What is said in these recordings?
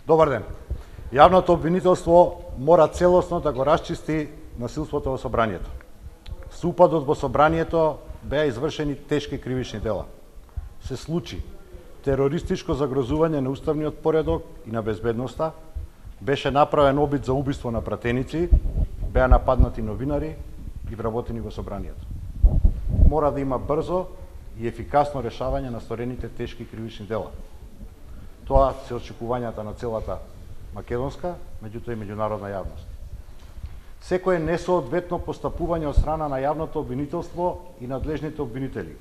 Добар ден. Јавното обвинителство мора целосно да го расчисти насилството во собранието. Со упадот во собранието беа извршени тешки кривични дела. Се случи терористичко загрозување на уставниот поредок и на безбедноста, беше направен обид за убиство на пратеници, беа нападнати новинари и вработени во собранието. Мора да има брзо и ефикасно решавање на сторените тешки кривични дела. Тоа се очекувањата на целата македонска, меѓутоа и меѓународна јавност. Секое несоодветно постапување од страна на јавното обвинителство и надлежните обвинители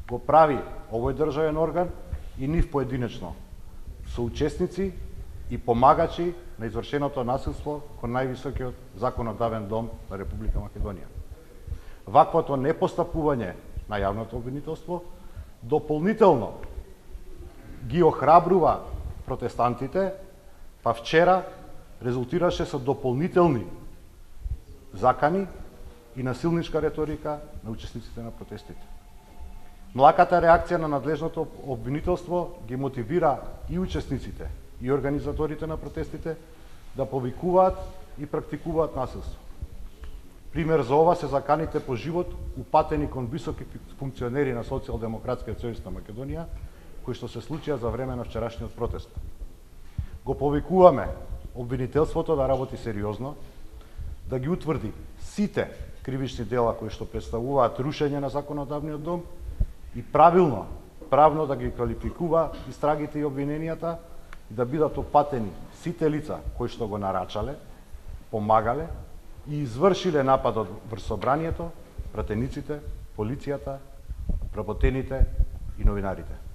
го прави овој државен орган и нив поединечно соучесници и помагачи на извршеното насилство кон највисокиот законодавен дом на Република Македонија. Ваквото непостапување на јавното обвинителство дополнително ги охрабрува протестантите, па вчера резултираше со дополнителни закани и насилничка реторика на учесниците на протестите. Млаката реакција на надлежното обвинителство ги мотивира и учесниците и организаторите на протестите да повикуваат и практикуваат насилство. Пример за ова се заканите по живот упатени кон високи функционери на Социјалдемократскиот сојуз на Македонија, кои што се случија за време на вчерашниот протест. Го повикуваме обвинителството да работи сериозно, да ги утврди сите кривични дела кои што представуваат рушење на законодавниот дом и правно да ги квалификува истрагите и обвиненијата и да бидат опатени сите лица кои што го нарачале, помагале и извршиле нападот врз собранието, пратениците, полицијата, вработените и новинарите.